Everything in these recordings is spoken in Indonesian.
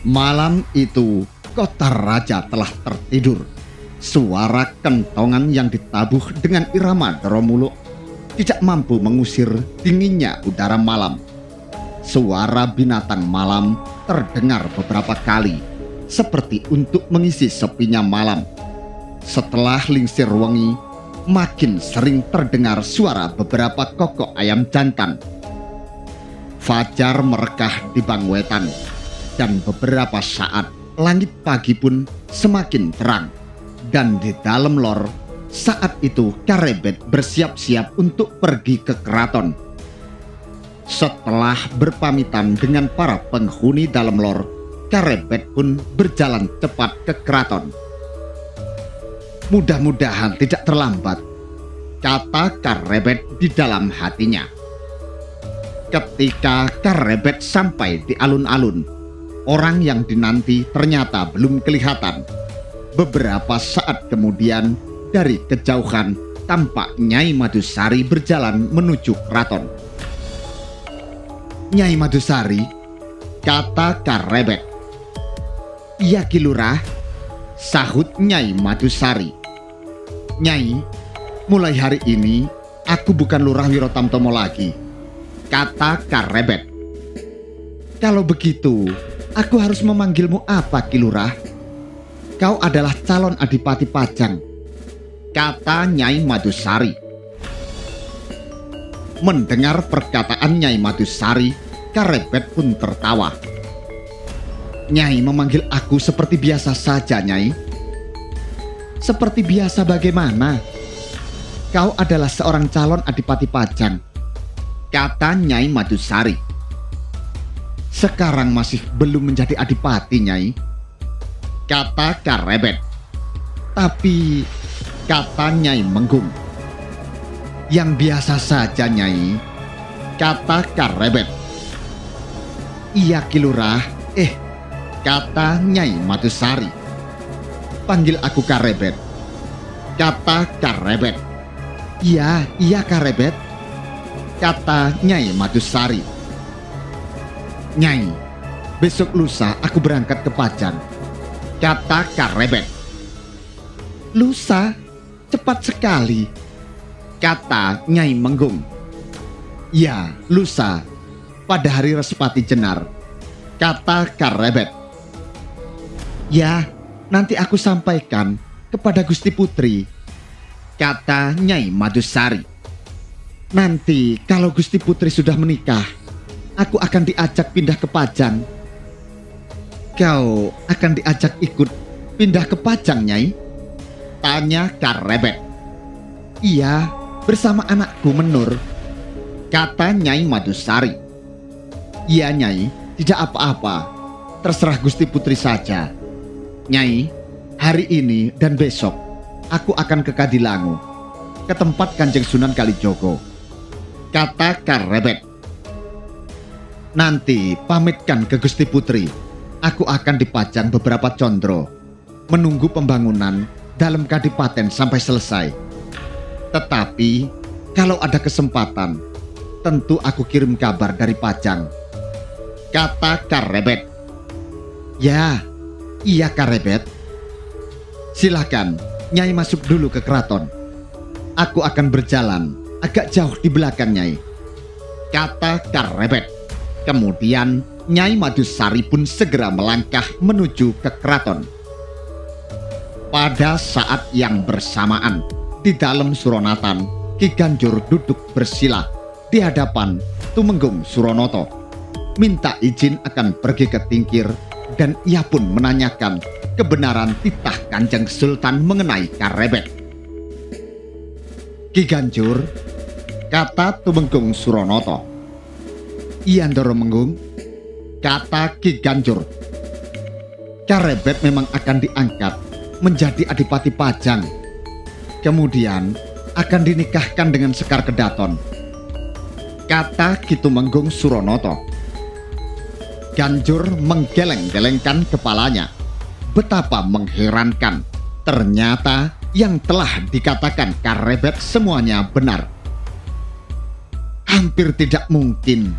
Malam itu, kota raja telah tertidur. Suara kentongan yang ditabuh dengan irama deromuluk tidak mampu mengusir dinginnya udara malam. Suara binatang malam terdengar beberapa kali, seperti untuk mengisi sepinya malam. Setelah lingsir wengi, makin sering terdengar suara beberapa kokok ayam jantan. Fajar merekah di Bangwetan, dan beberapa saat langit pagi pun semakin terang. Dan di dalam lor, saat itu Karebet bersiap-siap untuk pergi ke keraton. Setelah berpamitan dengan para penghuni dalam lor, Karebet pun berjalan cepat ke keraton. Mudah-mudahan tidak terlambat, kata Karebet di dalam hatinya. Ketika Karebet sampai di alun-alun, orang yang dinanti ternyata belum kelihatan. Beberapa saat kemudian, dari kejauhan tampak Nyai Madusari berjalan menuju keraton. "Nyai Madusari," kata Karebet. "Iya Ki Lurah," sahut Nyai Madusari. "Nyai, mulai hari ini aku bukan Lurah Wirotamtomo lagi," kata Karebet. "Kalau begitu, aku harus memanggilmu apa Ki Lurah? Kau adalah calon Adipati Pajang," kata Nyai Madusari. Mendengar perkataan Nyai Madusari, Karebet pun tertawa. "Nyai memanggil aku seperti biasa saja, Nyai." "Seperti biasa bagaimana? Kau adalah seorang calon Adipati Pajang," kata Nyai Madusari. "Sekarang masih belum menjadi adipati, Nyai," kata Karebet. "Tapi," kata Nyai Menggung. "Yang biasa saja, Nyai," kata Karebet. "Iya Ki Lurah," kata Nyai Madusari. "Panggil aku Karebet," kata Karebet. Iya Karebet," kata Nyai Madusari. "Nyai, besok lusa aku berangkat ke Pajang," kata Karebet. "Lusa? Cepat sekali," kata Nyai Menggung. "Ya, lusa, pada hari Respati Jenar," kata Karebet. "Ya, nanti aku sampaikan kepada Gusti Putri," kata Nyai Madusari. "Nanti kalau Gusti Putri sudah menikah, aku akan diajak pindah ke Pajang." "Kau akan diajak ikut pindah ke Pajang, Nyai?" tanya Karebet. "Iya, bersama anakku Menur," kata Nyai Madusari. "Iya Nyai, tidak apa-apa, terserah Gusti Putri saja. Nyai, hari ini dan besok aku akan ke Kadilangu, ke tempat Kanjeng Sunan Kalijogo," kata Karebet. "Nanti pamitkan ke Gusti Putri, aku akan dipajang beberapa condro, menunggu pembangunan dalam kadipaten sampai selesai. Tetapi kalau ada kesempatan, tentu aku kirim kabar dari Pajang," kata Karebet. "Ya, iya Karebet. Silakan Nyai masuk dulu ke keraton. Aku akan berjalan agak jauh di belakang Nyai," kata Karebet. Kemudian Nyai Madusari pun segera melangkah menuju ke keraton. Pada saat yang bersamaan, di dalam Suronatan, Ki Ganjur duduk bersila di hadapan Tumenggung Suronoto, minta izin akan pergi ke Tingkir, dan ia pun menanyakan kebenaran titah Kanjeng Sultan mengenai Karebet. "Ki Ganjur," kata Tumenggung Suronoto. "Iya Ndoro Menggung," kata Ki Ganjur. "Karebet memang akan diangkat menjadi Adipati Pajang, kemudian akan dinikahkan dengan Sekar Kedaton," kata Ki Tumenggung Suronoto. Ganjur menggeleng-gelengkan kepalanya. Betapa mengherankan, ternyata yang telah dikatakan Karebet semuanya benar. Hampir tidak mungkin.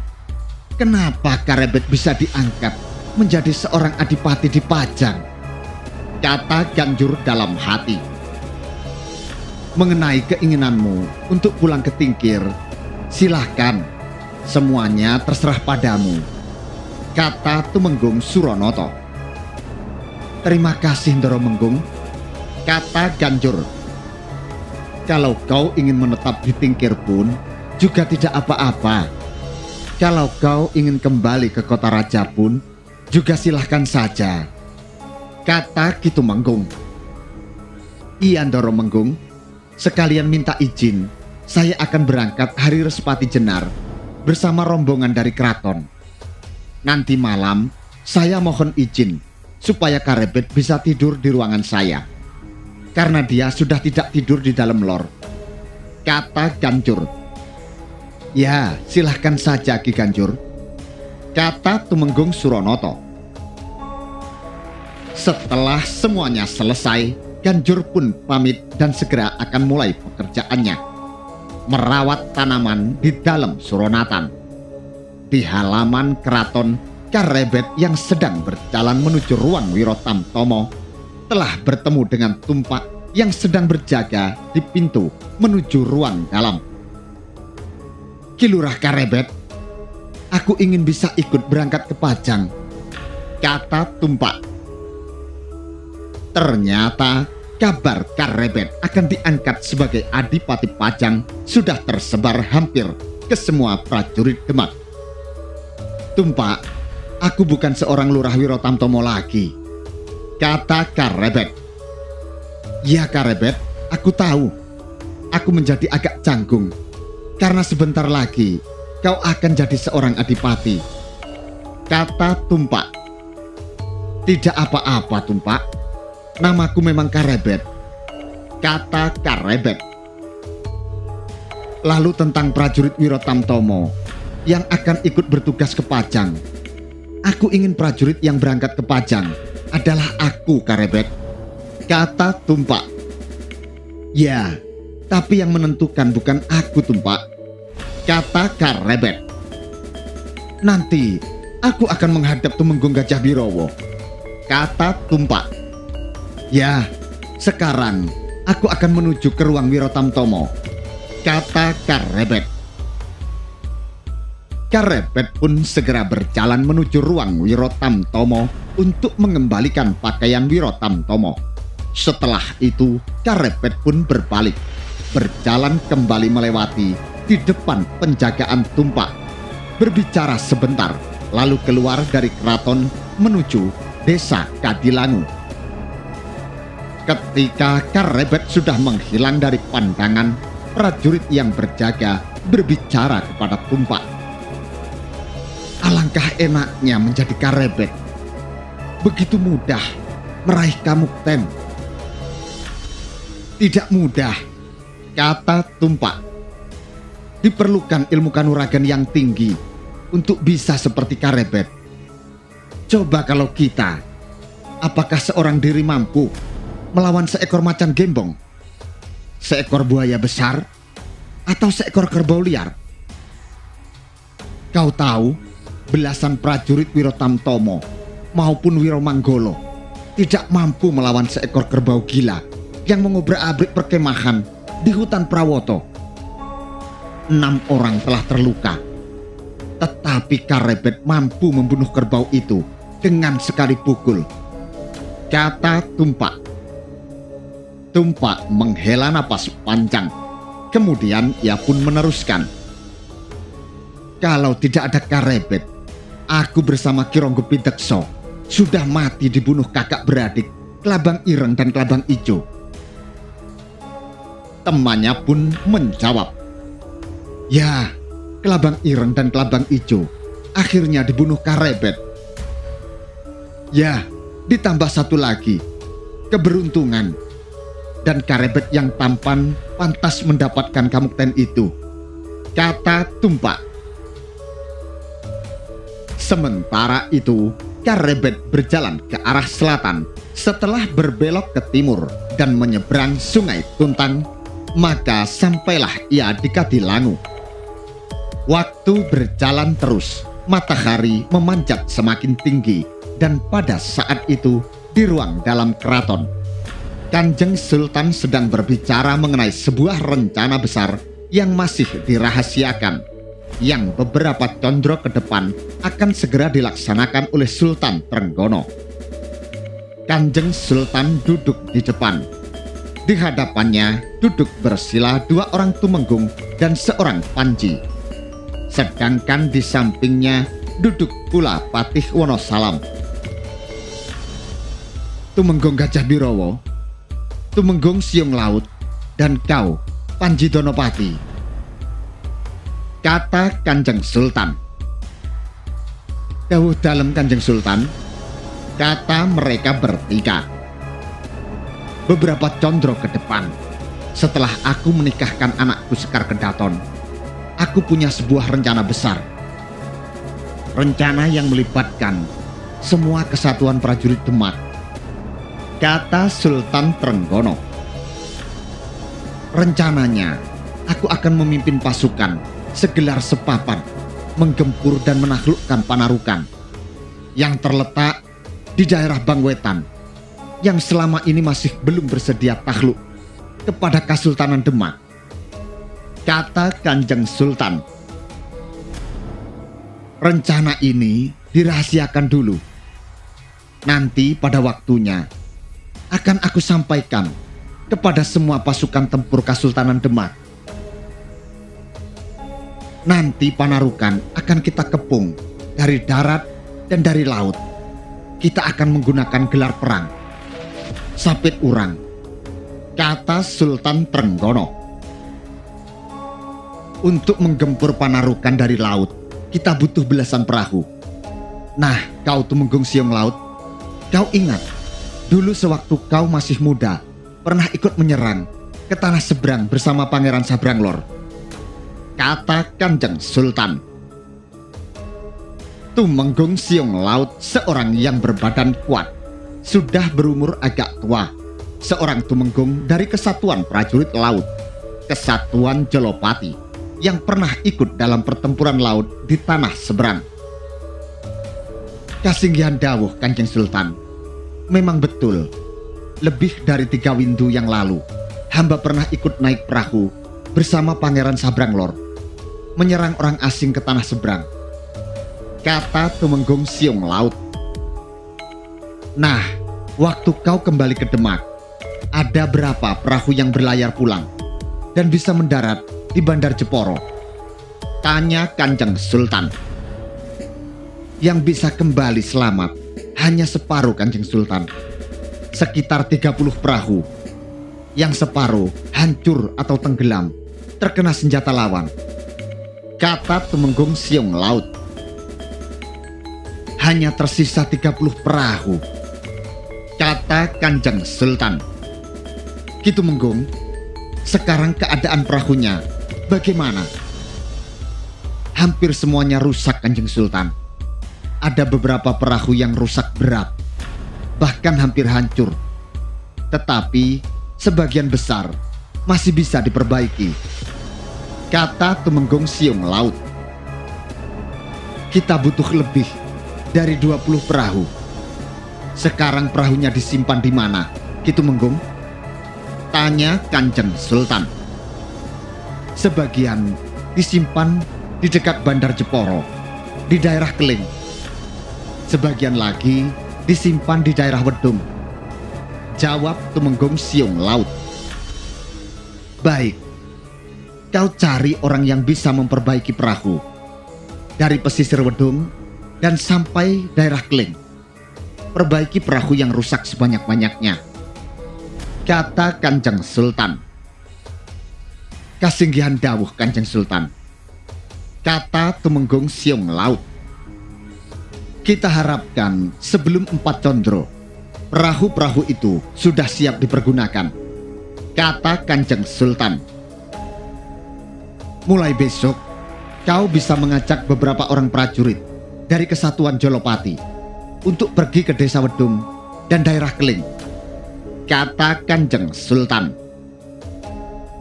Kenapa Karebet bisa diangkat menjadi seorang adipati di Pajang, kata Ganjur dalam hati. Mengenai keinginanmu untuk pulang ke Tingkir, silahkan, semuanya terserah padamu, kata Tumenggung Suronoto. Terima kasih Ndoro Menggung, kata Ganjur. Kalau kau ingin menetap di Tingkir pun juga tidak apa-apa. Kalau kau ingin kembali ke kota raja pun juga silahkan saja, kata Ki Tumenggung. Iya Ndoro Menggung, sekalian minta izin, saya akan berangkat hari Respati Jenar bersama rombongan dari keraton. Nanti malam saya mohon izin supaya Karebet bisa tidur di ruangan saya, karena dia sudah tidak tidur di dalam lor, kata Ganjur. Ya, silahkan saja Ki Ganjur, kata Tumenggung Suronoto. Setelah semuanya selesai, Ganjur pun pamit dan segera akan mulai pekerjaannya, merawat tanaman di dalam Suronatan. Di halaman keraton, Karebet yang sedang berjalan menuju ruang Wiro Tamtomo telah bertemu dengan Tumpak yang sedang berjaga di pintu menuju ruang dalam. Ki Lurah Karebet, aku ingin bisa ikut berangkat ke Pajang, kata Tumpak. Ternyata kabar Karebet akan diangkat sebagai Adipati Pajang sudah tersebar hampir ke semua prajurit Demak. Tumpak, aku bukan seorang Lurah Wiro Tamtomo lagi, kata Karebet. Ya Karebet, aku tahu. Aku menjadi agak canggung karena sebentar lagi kau akan jadi seorang adipati, kata Tumpak. Tidak apa-apa Tumpak, namaku memang Karebet, kata Karebet. Lalu tentang prajurit Wiro Tamtomo yang akan ikut bertugas ke Pajang, aku ingin prajurit yang berangkat ke Pajang adalah aku Karebet, kata Tumpak. Ya, tapi yang menentukan bukan aku Tumpak, kata Karebet. Nanti aku akan menghadap Tumenggung Gajah Birowo, kata Tumpak. Ya, sekarang aku akan menuju ke ruang Wiro Tamtomo, kata Karebet. Karebet pun segera berjalan menuju ruang Wiro Tamtomo untuk mengembalikan pakaian Wiro Tamtomo. Setelah itu, Karebet pun berbalik, berjalan kembali melewati di depan penjagaan Tumpak, berbicara sebentar, lalu keluar dari keraton menuju desa Kadilangu. Ketika Karebet sudah menghilang dari pandangan, prajurit yang berjaga berbicara kepada Tumpak. Alangkah enaknya menjadi Karebet. Begitu mudah meraih Kamukten. Tidak mudah, kata Tumpak. Diperlukan ilmu kanuragan yang tinggi untuk bisa seperti Karebet. Coba kalau kita, apakah seorang diri mampu melawan seekor macan gembong, seekor buaya besar, atau seekor kerbau liar? Kau tahu, belasan prajurit Wiro Tamtomo maupun Wiro Manggolo tidak mampu melawan seekor kerbau gila yang mengobrak-abrik perkemahan di hutan Prawoto. 6 orang telah terluka, tetapi Karebet mampu membunuh kerbau itu dengan sekali pukul, kata Tumpak. Tumpak menghela napas panjang, kemudian ia pun meneruskan. Kalau tidak ada Karebet, aku bersama Ki Ronggo Pidekso sudah mati dibunuh kakak beradik Kelabang Ireng dan Kelabang Ijo. Temannya pun menjawab, ya, Kelabang Ireng dan Kelabang Ijo akhirnya dibunuh Karebet. Ya, ditambah satu lagi, keberuntungan, dan Karebet yang tampan pantas mendapatkan Kamukten itu, kata Tumpak. Sementara itu, Karebet berjalan ke arah selatan setelah berbelok ke timur dan menyeberang Sungai Tuntang, maka sampailah ia di Kadilangu. Waktu berjalan terus, matahari memanjat semakin tinggi Dan pada saat itu di ruang dalam keraton, Kanjeng Sultan sedang berbicara mengenai sebuah rencana besar yang masih dirahasiakan, yang beberapa condro ke depan akan segera dilaksanakan oleh Sultan Trenggono. Kanjeng Sultan duduk di depan. Di hadapannya duduk bersila 2 orang tumenggung dan 1 panji. Sedangkan di sampingnya duduk pula Patih Wonosalam. Tumenggung Gajah Birowo, Tumenggung Siung Laut, dan kau, Panji Donopati, kata Kanjeng Sultan. Dawuh dalem Kanjeng Sultan, kata mereka bertiga. Beberapa condro ke depan, setelah aku menikahkan anakku Sekar Kedaton, aku punya sebuah rencana besar. Rencana yang melibatkan semua kesatuan prajurit Demak, kata Sultan Trenggono. Rencananya, aku akan memimpin pasukan segelar sepapan, menggempur dan menaklukkan Panarukan yang terletak di daerah Bangwetan, yang selama ini masih belum bersedia takluk kepada Kesultanan Demak, kata Kanjeng Sultan. Rencana ini dirahasiakan dulu. Nanti pada waktunya akan aku sampaikan kepada semua pasukan tempur Kesultanan Demak. Nanti Panarukan akan kita kepung dari darat dan dari laut. Kita akan menggunakan gelar perang Sapit Urang, kata Sultan Trenggono. Untuk menggempur Panarukan dari laut, kita butuh belasan perahu. Nah, kau Tumenggung Siung Laut, kau ingat, dulu sewaktu kau masih muda, pernah ikut menyerang ke tanah seberang bersama Pangeran Sabranglor, kata Kanjeng Sultan. Tumenggung Siung Laut, seorang yang berbadan kuat, sudah berumur agak tua, seorang tumenggung dari Kesatuan Prajurit Laut, Kesatuan Jolopati, yang pernah ikut dalam pertempuran laut di tanah seberang. Kasinggihan dawuh Kanjeng Sultan, memang betul, lebih dari 3 windu yang lalu, hamba pernah ikut naik perahu bersama Pangeran Sabranglor, menyerang orang asing ke tanah seberang, kata Tumenggung Siung Laut. Nah, waktu kau kembali ke Demak, ada berapa perahu yang berlayar pulang dan bisa mendarat di Bandar Jeporo? Tanya Kanjeng Sultan. Yang bisa kembali selamat hanya separuh, Kanjeng Sultan. Sekitar 30 perahu. Yang separuh hancur atau tenggelam, terkena senjata lawan, kata Tumenggung Siung Laut. Hanya tersisa 30 perahu, kata Kanjeng Sultan. Ki Tumenggung, sekarang keadaan perahunya bagaimana? Hampir semuanya rusak, Kanjeng Sultan. Ada beberapa perahu yang rusak berat, bahkan hampir hancur. Tetapi sebagian besar masih bisa diperbaiki, kata Tumenggung Siung Laut. Kita butuh lebih dari 20 perahu. Sekarang perahunya disimpan di mana, Ki Tumenggung? Tanya Kanjeng Sultan. Sebagian disimpan di dekat Bandar Jeporo, di daerah Keling. Sebagian lagi disimpan di daerah Wedung, jawab Tumenggung Siung Laut. Baik, kau cari orang yang bisa memperbaiki perahu dari pesisir Wedung dan sampai daerah Keling. Perbaiki perahu yang rusak sebanyak-banyaknya, kata Kanjeng Sultan. Kasinggihan dawuh Kanjeng Sultan, kata Tumenggung Siung Laut. Kita harapkan sebelum 4 condro, perahu-perahu itu sudah siap dipergunakan, kata Kanjeng Sultan. Mulai besok, kau bisa mengajak beberapa orang prajurit dari Kesatuan Jolopati untuk pergi ke desa Wedung dan daerah Keling, kata Kanjeng Sultan.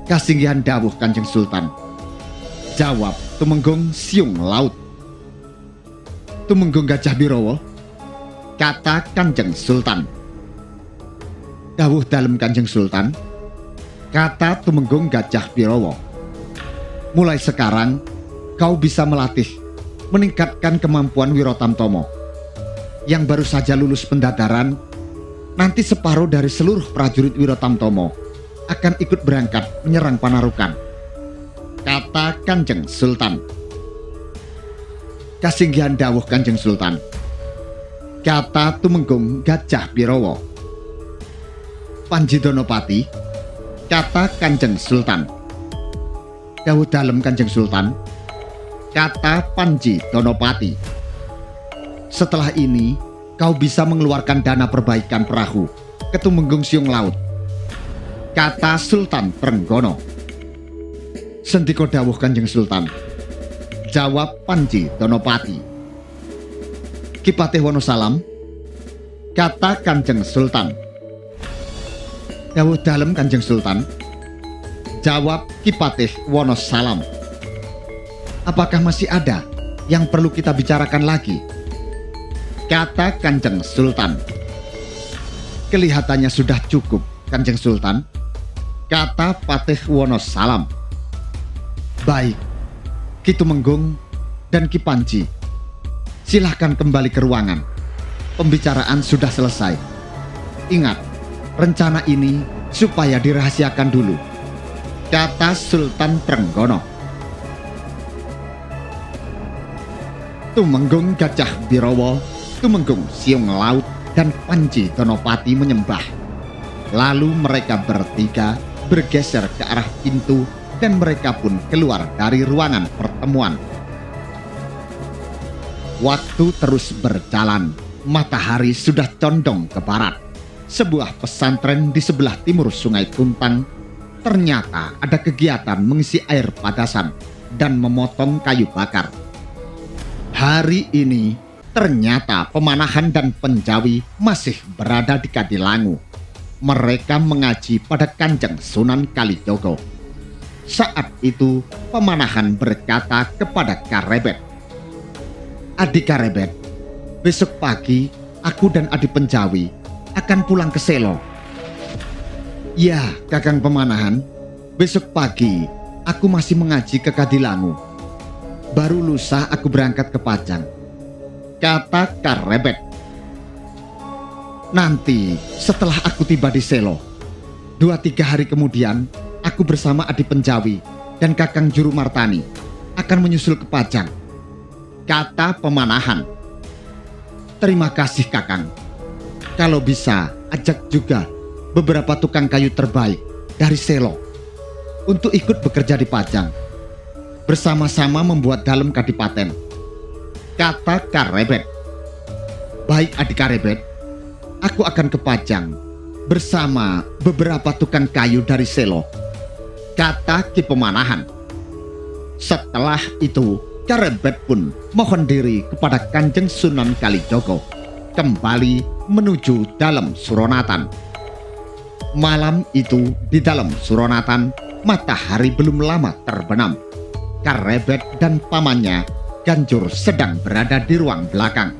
Kasinggihan dawuh Kanjeng Sultan, jawab Tumenggung Siung Laut. Tumenggung Gajah Birowo, kata Kanjeng Sultan. Dawuh dalem Kanjeng Sultan, kata Tumenggung Gajah Birowo. Mulai sekarang kau bisa melatih, meningkatkan kemampuan Wirotamtomo. Yang baru saja lulus pendadaran, nanti separuh dari seluruh prajurit Wirotamtomo akan ikut berangkat menyerang Panarukan, kata Kanjeng Sultan. Kasinggihan dawuh Kanjeng Sultan, kata Tumenggung Gajah Birowo. Panji Donopati, kata Kanjeng Sultan. Dawuh dalem Kanjeng Sultan, kata Panji Donopati. Setelah ini kau bisa mengeluarkan dana perbaikan perahu ke Tumenggung Siung Laut, kata Sultan Trenggono. Sendika dawuh Kanjeng Sultan, jawab Panji Donopati. Ki Patih Wonosalam, kata Kanjeng Sultan. Dawuh dalem Kanjeng Sultan, jawab Ki Patih Wonosalam. Apakah masih ada yang perlu kita bicarakan lagi? Kata Kanjeng Sultan. Kelihatannya sudah cukup, Kanjeng Sultan, kata Patih Wonosalam. Baik, Ki Tumenggung dan Ki Panji, silahkan kembali ke ruangan. Pembicaraan sudah selesai. Ingat, rencana ini supaya dirahasiakan dulu, kata Sultan Trenggono. Tumenggung Gajah Birowo, Tumenggung Siung Laut, dan Panji Donopati menyembah. Lalu mereka bertiga bergeser ke arah pintu dan mereka pun keluar dari ruangan pertemuan. Waktu terus berjalan, matahari sudah condong ke barat. Sebuah pesantren di sebelah timur Sungai Tuntang ternyata ada kegiatan mengisi air padasan dan memotong kayu bakar. Hari ini ternyata pemanahan dan penjawi masih berada di Kadilangu. Mereka mengaji pada Kanjeng Sunan Kalijogo. Saat itu pemanahan berkata kepada Karebet, "Adik Karebet, besok pagi aku dan adik penjawi akan pulang ke Selo." "Ya, Kakang Pemanahan, besok pagi aku masih mengaji ke Kadilangu. Baru lusa aku berangkat ke Pajang," kata Karebet. "Nanti setelah aku tiba di Selo, 2-3 hari kemudian aku bersama adik penjawi dan Kakang Juru Martani akan menyusul ke Pajang," kata Pemanahan. "Terima kasih Kakang. Kalau bisa ajak juga beberapa tukang kayu terbaik dari Selo untuk ikut bekerja di Pajang. Bersama-sama membuat dalem kadipaten," kata Karebet. "Baik adik Karebet, aku akan ke Pajang bersama beberapa tukang kayu dari Selo," kata Ki Pemanahan. Setelah itu Karebet pun mohon diri kepada Kanjeng Sunan Kalijogo, kembali menuju dalam Suronatan. Malam itu di dalam Suronatan, matahari belum lama terbenam. Karebet dan pamannya Ganjur sedang berada di ruang belakang,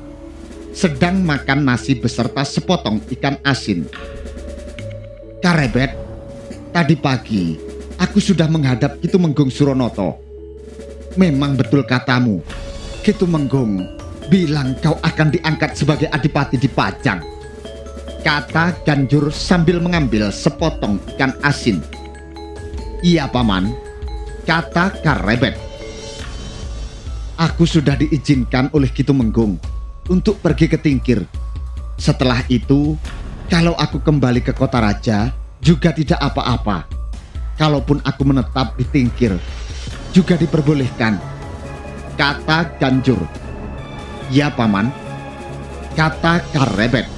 sedang makan nasi beserta sepotong ikan asin. "Karebet, tadi pagi aku sudah menghadap Ki Tumenggung Suronoto. Memang betul katamu, Ki Tumenggung bilang kau akan diangkat sebagai adipati di Pajang," kata Ganjur sambil mengambil sepotong ikan asin. "Iya paman," kata Karebet. "Aku sudah diizinkan oleh Ki Tumenggung untuk pergi ke Tingkir. Setelah itu, kalau aku kembali ke Kota Raja juga tidak apa-apa. Kalaupun aku menetap di Tingkir juga diperbolehkan," kata Ganjur. "Ya paman," kata Karebet.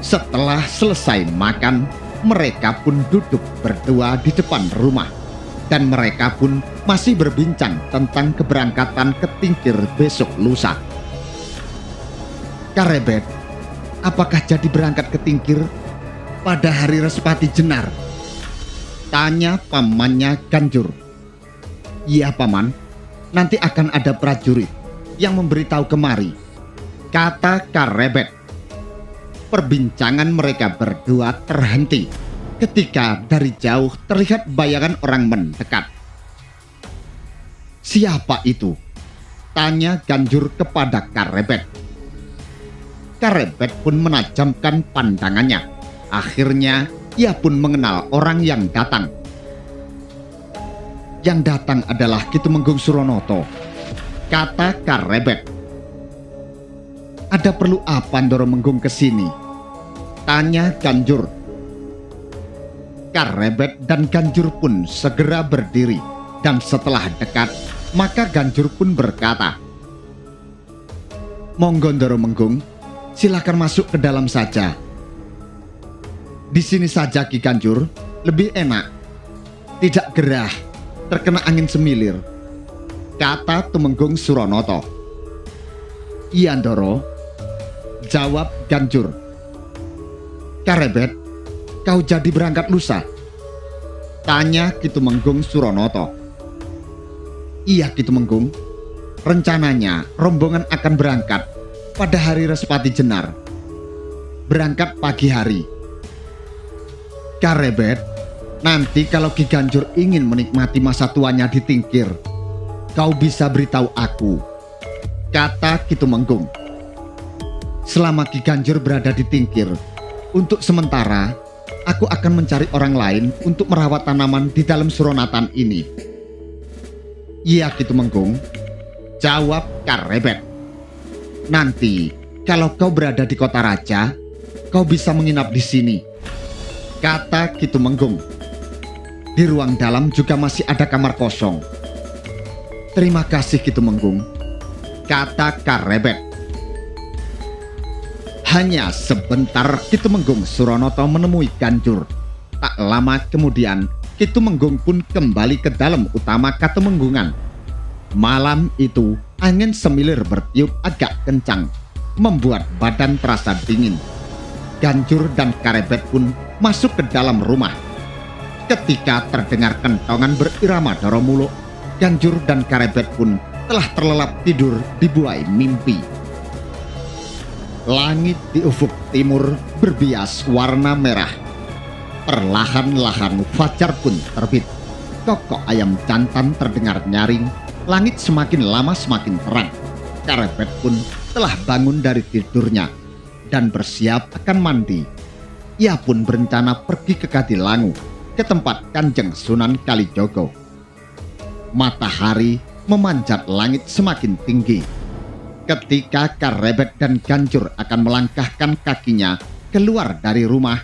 Setelah selesai makan, mereka pun duduk berdua di depan rumah. Dan mereka pun masih berbincang tentang keberangkatan ke Tingkir besok lusa. "Karebet, apakah jadi berangkat ke Tingkir pada hari Respati Jenar?" tanya pamannya Ganjur. "Iya paman, nanti akan ada prajurit yang memberitahu kemari," kata Karebet. Perbincangan mereka berdua terhenti ketika dari jauh terlihat bayangan orang mendekat. "Siapa itu?" tanya Ganjur kepada Karebet. Karebet pun menajamkan pandangannya. Akhirnya ia pun mengenal orang yang datang. "Yang datang adalah Ki Tumenggung Suronoto," kata Karebet. "Ada perlu apa Ndoro Menggung kesini?" tanya Ganjur. Karebet dan Ganjur pun segera berdiri, dan setelah dekat maka Ganjur pun berkata, "Monggo Ndoro Menggung, silakan masuk ke dalam saja." "Di sini saja Ki Ganjur, lebih enak. Tidak gerah, terkena angin semilir," kata Tumenggung Suronoto. "Iya Ndoro," jawab Ganjur. "Karebet, kau jadi berangkat lusa?" tanya Ki Tumenggung Suronoto. "Iya Ki Tumenggung, rencananya rombongan akan berangkat pada hari Respati Jenar. Berangkat pagi hari." "Karebet, nanti kalau Ki Ganjur ingin menikmati masa tuanya di Tingkir, kau bisa beritahu aku," kata Ki Tumenggung. "Selama Ki Ganjur berada di Tingkir, untuk sementara aku akan mencari orang lain untuk merawat tanaman di dalam Suronatan ini." "Iya Ki Tumenggung," jawab Karebet. "Nanti kalau kau berada di kota raja, kau bisa menginap di sini," kata Ki Tumenggung. "Di ruang dalam juga masih ada kamar kosong." "Terima kasih Ki Tumenggung," kata Karebet. Hanya sebentar Ki Tumenggung Suronoto menemui Ganjur. Tak lama kemudian Ki Tumenggung pun kembali ke dalam utama Katumenggungan. Malam itu angin semilir bertiup agak kencang, membuat badan terasa dingin. Ganjur dan Karebet pun masuk ke dalam rumah. Ketika terdengar kentongan berirama Doromuluk, Ganjur dan Karebet pun telah terlelap tidur dibuai mimpi. Langit di ufuk timur berbias warna merah. Perlahan-lahan fajar pun terbit. Kokok ayam jantan terdengar nyaring. Langit semakin lama semakin terang. Karebet pun telah bangun dari tidurnya dan bersiap akan mandi. Ia pun berencana pergi ke Kadilangu, ke tempat Kanjeng Sunan Kalijogo. Matahari memanjat langit semakin tinggi. Ketika Karebet dan Ganjur akan melangkahkan kakinya keluar dari rumah,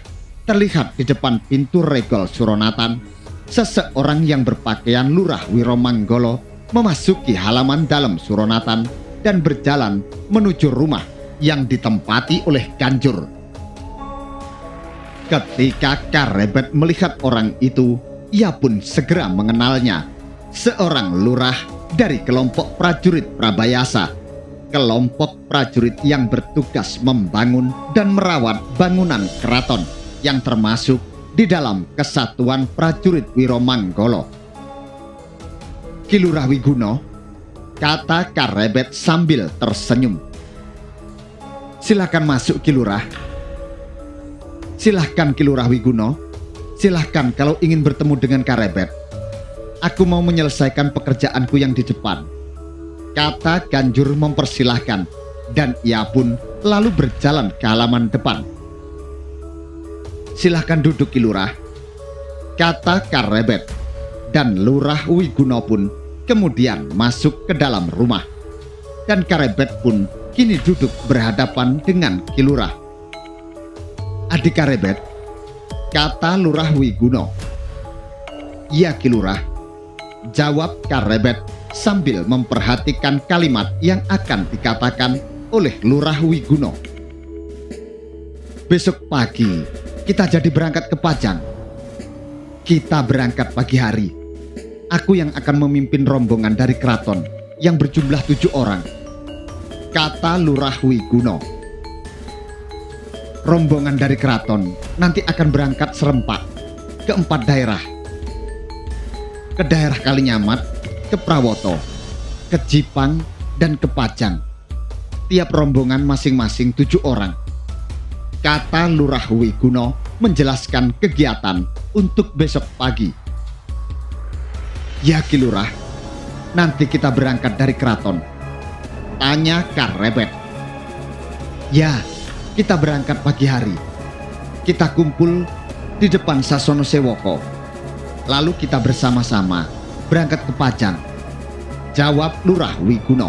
terlihat di depan pintu regol Suronatan, seseorang yang berpakaian Lurah Wiromanggolo memasuki halaman dalam Suronatan dan berjalan menuju rumah yang ditempati oleh Ganjur. Ketika Karebet melihat orang itu, ia pun segera mengenalnya. Seorang lurah dari kelompok prajurit Prabayasa, kelompok prajurit yang bertugas membangun dan merawat bangunan keraton yang termasuk di dalam Kesatuan Prajurit Wiromanggolo. "Ki Lurah Wiguno," kata Karebet sambil tersenyum. "Silakan masuk Ki Lurah." "Silahkan Ki Lurah Wiguno, silahkan kalau ingin bertemu dengan Karebet. Aku mau menyelesaikan pekerjaanku yang di depan," kata Ganjur mempersilahkan, dan ia pun lalu berjalan ke halaman depan. "Silahkan duduk Ki Lurah," kata Karebet, dan Lurah Wiguno pun kemudian masuk ke dalam rumah. Dan Karebet pun kini duduk berhadapan dengan Ki Lurah. "Adik Karebet," kata Lurah Wiguno. "Iya Ki Lurah," jawab Karebet sambil memperhatikan kalimat yang akan dikatakan oleh Lurah Wiguno. "Besok pagi kita jadi berangkat ke Pajang." "Kita berangkat pagi hari. Aku yang akan memimpin rombongan dari keraton yang berjumlah 7 orang, kata Lurah Wiguno. "Rombongan dari keraton nanti akan berangkat serempak ke 4 daerah. Ke daerah Kalinyamat, ke Prawoto, ke Jipang, dan ke Pajang. tiap rombongan masing-masing 7 orang. Kata Lurah Wiguno menjelaskan kegiatan untuk besok pagi. Ya Ki Lurah, nanti kita berangkat dari keraton. Tanya Karebet. Ya, kita berangkat pagi hari. Kita kumpul di depan Sasono Sewoko. Lalu kita bersama-sama berangkat ke Pajang. Jawab Lurah Wiguno.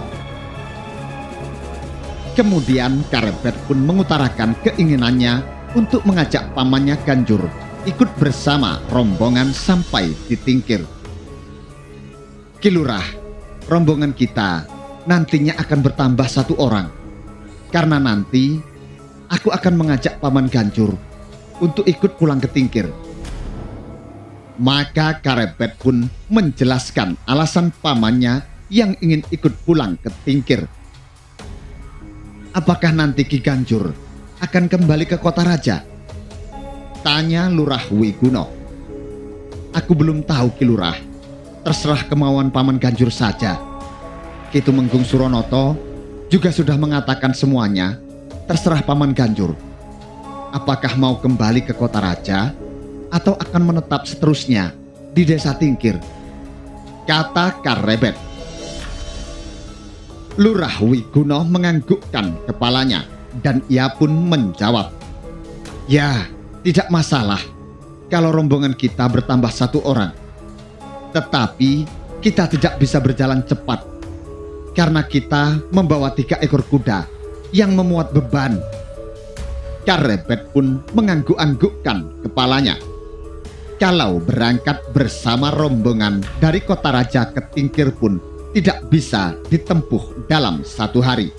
Kemudian Karebet pun mengutarakan keinginannya untuk mengajak pamannya Ganjur ikut bersama rombongan sampai di Tingkir. Ki Lurah, rombongan kita nantinya akan bertambah 1 orang. Karena nanti aku akan mengajak paman Ganjur untuk ikut pulang ke Tingkir. Maka Karebet pun menjelaskan alasan pamannya yang ingin ikut pulang ke Tingkir. Apakah nanti Ki Ganjur akan kembali ke kota raja? Tanya Lurah Wiguno. Aku belum tahu Ki Lurah. Terserah kemauan paman Ganjur saja. Ki Tumenggung Suronoto juga sudah mengatakan semuanya. Terserah paman Ganjur. Apakah mau kembali ke kota raja atau akan menetap seterusnya di desa Tingkir? Kata Karebet. Lurah Wiguno menganggukkan kepalanya dan ia pun menjawab. Ya, tidak masalah kalau rombongan kita bertambah 1 orang. Tetapi kita tidak bisa berjalan cepat karena kita membawa 3 ekor kuda yang memuat beban. Karebet pun mengangguk-anggukkan kepalanya. Kalau berangkat bersama rombongan dari kota raja ke Tingkir pun tidak bisa ditempuh dalam 1 hari.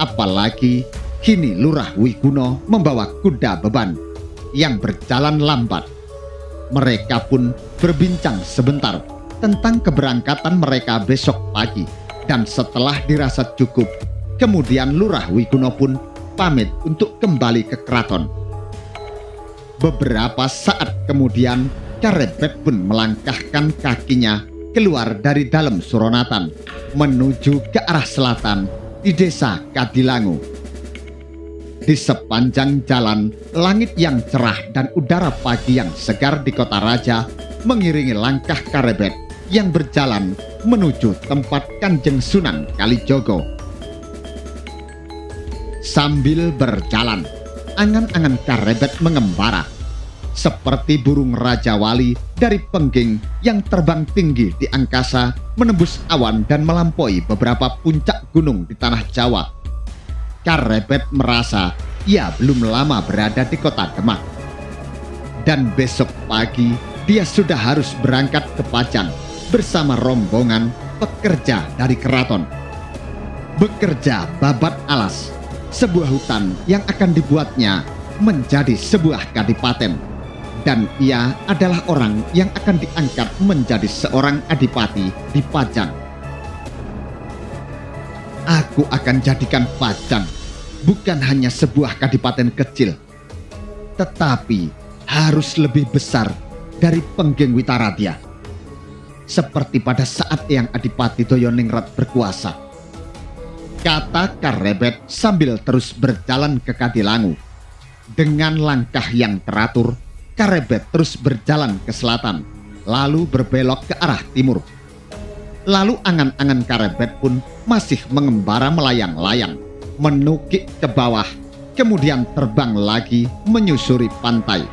Apalagi kini Lurah Wiguno membawa kuda beban yang berjalan lambat. Mereka pun berbincang sebentar tentang keberangkatan mereka besok pagi. Dan setelah dirasa cukup, kemudian Lurah Wiguno pun pamit untuk kembali ke keraton. Beberapa saat kemudian, Karebet pun melangkahkan kakinya keluar dari dalam Suronatan menuju ke arah selatan di desa Kadilangu. Di sepanjang jalan, langit yang cerah dan udara pagi yang segar di kota raja mengiringi langkah Karebet yang berjalan menuju tempat Kanjeng Sunan Kalijogo. Sambil berjalan, angan-angan Karebet mengembara seperti burung Raja Wali dari Pengging yang terbang tinggi di angkasa menembus awan dan melampaui beberapa puncak gunung di tanah Jawa. Karebet merasa ia belum lama berada di kota Demak. Dan besok pagi dia sudah harus berangkat ke Pajang bersama rombongan pekerja dari keraton. Bekerja babat alas, sebuah hutan yang akan dibuatnya menjadi sebuah kadipaten. Dan ia adalah orang yang akan diangkat menjadi seorang adipati di Pajang. Aku akan jadikan Pajang bukan hanya sebuah kadipaten kecil, tetapi harus lebih besar dari Pengging Witaradya. Seperti pada saat yang Adipati Doyoningrat berkuasa. Kata Karebet sambil terus berjalan ke Kadilangu. Dengan langkah yang teratur, Karebet terus berjalan ke selatan, lalu berbelok ke arah timur. Lalu angan-angan Karebet pun masih mengembara melayang-layang, menukik ke bawah, kemudian terbang lagi menyusuri pantai.